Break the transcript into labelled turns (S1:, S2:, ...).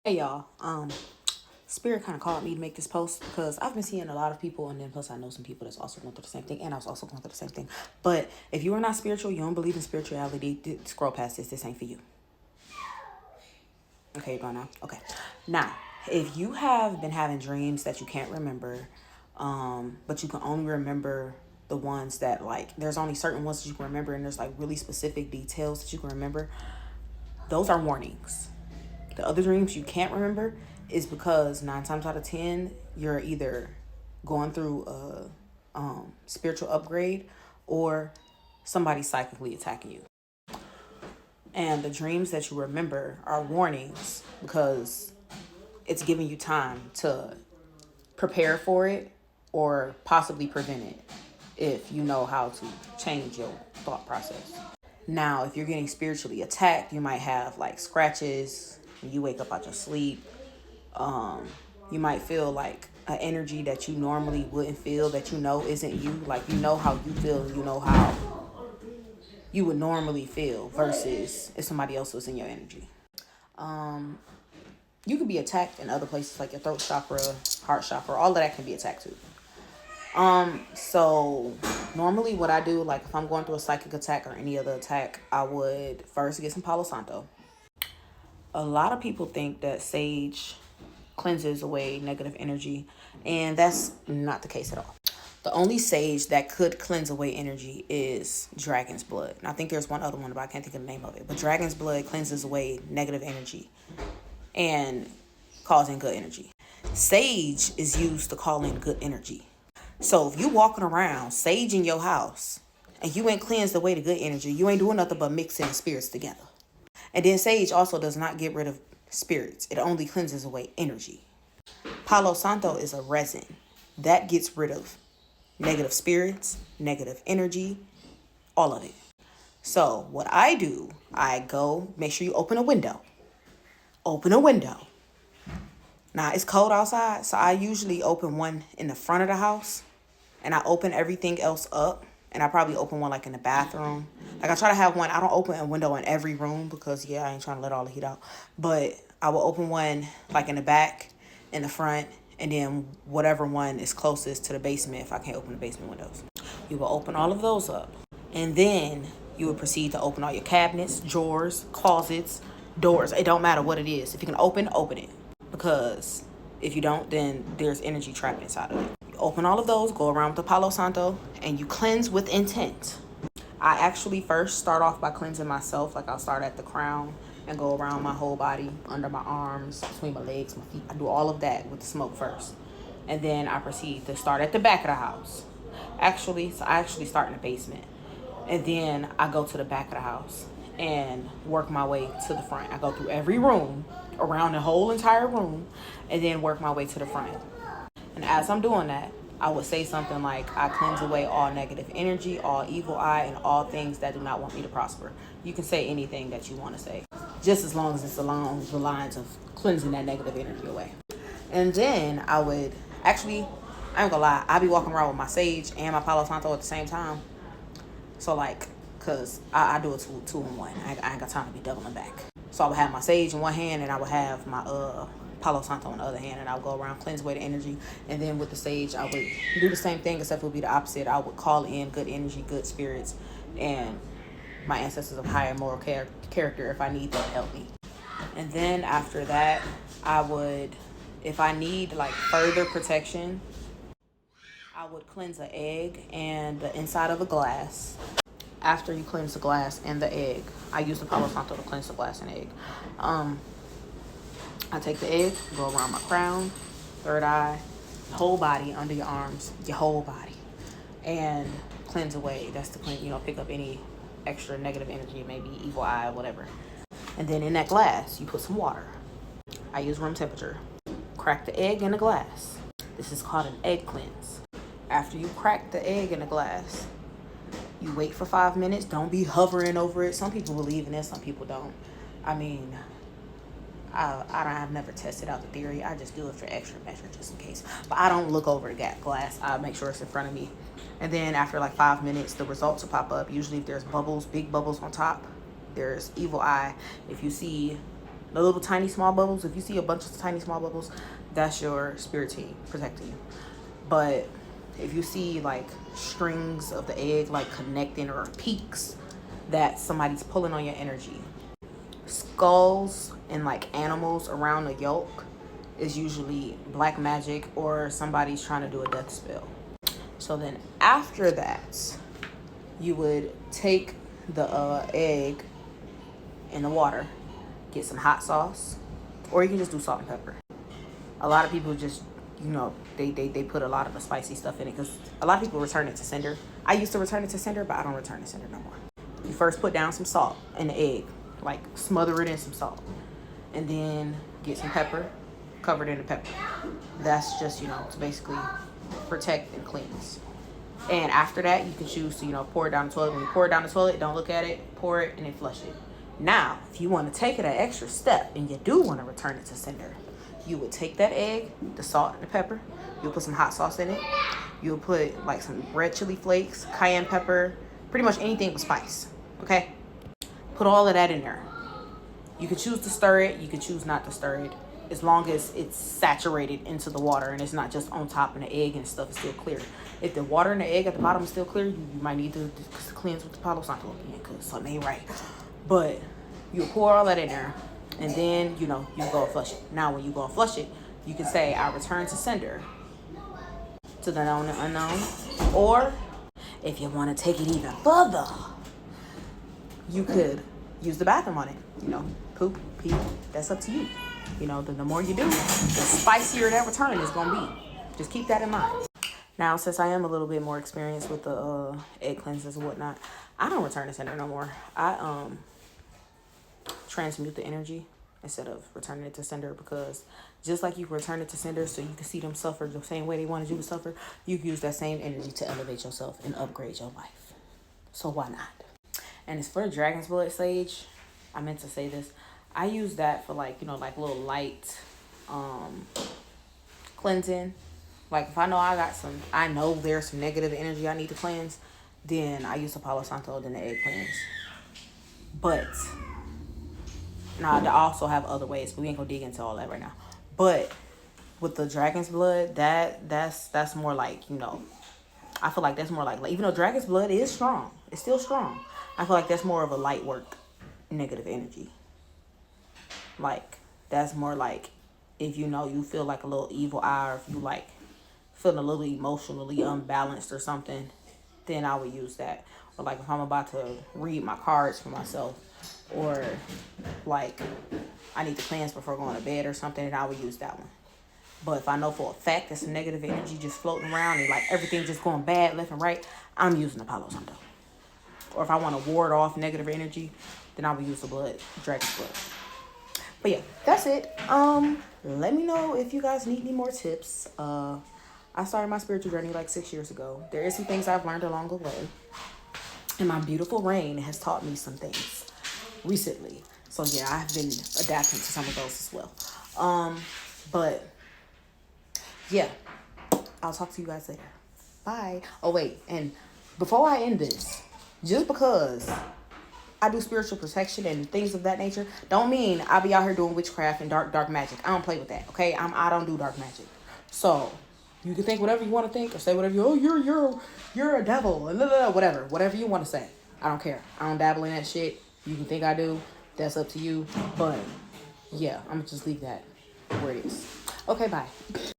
S1: Hey y'all, Spirit kind of called me to make this post because I've been seeing a lot of people, and then plus I know some people that's also going through the same thing, and I was also going through the same thing. But if you are not spiritual, you don't believe in spirituality, scroll past this. This ain't for you. Okay, you're going now. Okay, now if you have been having dreams that you can't remember, but you can only remember the ones that like there's only certain ones that you can remember, and there's like really specific details that you can remember. Those are warnings. The other dreams you can't remember is because 9 times out of 10, you're either going through a spiritual upgrade or somebody psychically attacking you. And the dreams that you remember are warnings because it's giving you time to prepare for it or possibly prevent it if you know how to change your thought process. Now, if you're getting spiritually attacked, you might have like scratches when you wake up out your sleep. You might feel like an energy that you normally wouldn't feel that you know isn't you. Like you know how you feel, you know how you would normally feel versus if somebody else was in your energy. You could be attacked in other places like your throat chakra, heart chakra, all of that can be attacked too. So normally what I do, like if I'm going through a psychic attack or any other attack, I would first get some Palo Santo. A lot of people think that sage cleanses away negative energy, and that's not the case at all. The only sage that could cleanse away energy is dragon's blood. And I think there's one other one, but I can't think of the name of it. But dragon's blood cleanses away negative energy and causing good energy. Sage is used to call in good energy. So if you walking around sage in your house and you ain't cleansed away the good energy, you ain't doing nothing but mixing spirits together. And then sage also does not get rid of spirits. It only cleanses away energy. Palo Santo is a resin that gets rid of negative spirits, negative energy, all of it. So what I do, I go, make sure you open a window. Open a window. Now it's cold outside, so I usually open one in the front of the house and I open everything else up. And I probably open one like in the bathroom. Like I try to have one. I don't open a window in every room because I ain't trying to let all the heat out. But I will open one like in the back, in the front, and then whatever one is closest to the basement if I can't open the basement windows. You will open all of those up. And then you will proceed to open all your cabinets, drawers, closets, doors. It don't matter what it is. If you can open it. Because if you don't, then there's energy trapped inside of it. Open all of those, go around with the Palo Santo, and you cleanse with intent. I actually first start off by cleansing myself. Like I'll start at the crown and go around my whole body, under my arms, between my legs, my feet. I do all of that with the smoke first. And then I proceed to start at the back of the house. So I actually start in the basement. And then I go to the back of the house and work my way to the front. I go through every room, around the whole entire room, and then work my way to the front. And as I'm doing that, I would say something like, I cleanse away all negative energy, all evil eye, and all things that do not want me to prosper. You can say anything that you want to say, just as long as it's along the lines of cleansing that negative energy away. And then I would actually, I ain't gonna lie, I be walking around with my sage and my Palo Santo at the same time. So like, cause I do it two in one. I ain't got time to be doubling back. So I would have my sage in one hand and I would have my Palo Santo in the other hand, and I would go around, cleanse away the energy. And then with the sage, I would do the same thing, except it would be the opposite. I would call in good energy, good spirits, and my ancestors of higher moral character if I need them to help me. And then after that, I would, if I need like further protection, I would cleanse an egg and the inside of a glass. After you cleanse the glass and the egg, I use the Palo Santo to cleanse the glass and egg. I take the egg, go around my crown, third eye, whole body, under your arms, your whole body, and cleanse away. That's to clean, pick up any extra negative energy, maybe evil eye, whatever. And then in that glass, you put some water. I use room temperature. Crack the egg in the glass. This is called an egg cleanse. After you crack the egg in the glass, you wait for 5 minutes. Don't be hovering over it. Some people believe in this, some people don't. I mean, I've never tested out the theory. I just do it for extra measure just in case. But I don't look over the glass. I make sure it's in front of me. And then after like 5 minutes, the results will pop up. Usually if there's bubbles, big bubbles on top, there's evil eye. If you see The little tiny small bubbles, if you see a bunch of tiny small bubbles, that's your spirit team protecting you. But if you see like strings of the egg like connecting or peaks, that somebody's pulling on your energy. Skulls and like animals around the yolk is usually black magic or somebody's trying to do a death spell. So then after that, you would take the egg in the water, get some hot sauce, or you can just do salt and pepper. A lot of people just, they put a lot of the spicy stuff in it because a lot of people return it to sender. I used to return it to sender, but I don't return it to sender no more. You first put down some salt in the egg, like smother it in some salt, and then get some pepper, covered in the pepper. That's just, to basically protect and cleanse. And after that, you can choose to, pour it down the toilet. When you pour it down the toilet, don't look at it, pour it, and then flush it. Now, if you want to take it an extra step and you do want to return it to sender, you would take that egg, the salt and the pepper, you'll put some hot sauce in it, you'll put like some red chili flakes, cayenne pepper, pretty much anything with spice, okay? Put all of that in there. You can choose to stir it, you can choose not to stir it, as long as it's saturated into the water and it's not just on top and the egg and stuff is still clear. If the water and the egg at the bottom is still clear, you might need to cleanse with the Palo Santo again because something ain't right. But you pour all that in there and then, you go and flush it. Now, when you go and flush it, you can say, I return to sender, to the known and unknown. Or if you want to take it even further, you could use the bathroom on it. Poop, pee, that's up to you. The more you do, the spicier that return is going to be. Just keep that in mind. Now, since I am a little bit more experienced with the egg cleanses and whatnot, I don't return to sender no more. I transmute the energy instead of returning it to sender, because just like you return it to sender so you can see them suffer the same way they wanted you to suffer, you can use that same energy to elevate yourself and upgrade your life. So why not? And as for Dragon's Blood Sage, I meant to say this. I use that for like little light cleansing. Like if I know there's some negative energy I need to cleanse, then I use the Palo Santo, then the egg cleanse. But now I also have other ways, but we ain't gonna dig into all that right now. But with the Dragon's Blood, that's more like, I feel like that's more like even though Dragon's Blood is strong, it's still strong. I feel like that's more of a light work negative energy. Like that's more like if you feel like a little evil eye, or if you like feeling a little emotionally unbalanced or something, then I would use that. Or like if I'm about to read my cards for myself, or like I need to cleanse before going to bed or something, and I would use that one. But if I know for a fact there's some negative energy just floating around and like everything just going bad left and right, I'm using the Palo Santo. Or if I want to ward off negative energy, then I would use the Dragon's Blood. But yeah, that's it. Let me know if you guys need any more tips. I started my spiritual journey like 6 years ago. There is some things I've learned along the way. And my beautiful rain has taught me some things recently. So yeah, I've been adapting to some of those as well. But yeah, I'll talk to you guys later. Bye. Oh wait, and before I end this, just because I do spiritual protection and things of that nature, don't mean I'll be out here doing witchcraft and dark magic. I don't play with that, okay? I don't do dark magic. So you can think whatever you want to think or say whatever you're a devil and whatever you want to say. I don't care. I don't dabble in that shit. You can think I do. That's up to you. But yeah, I'm gonna just leave that where it is. Okay, bye.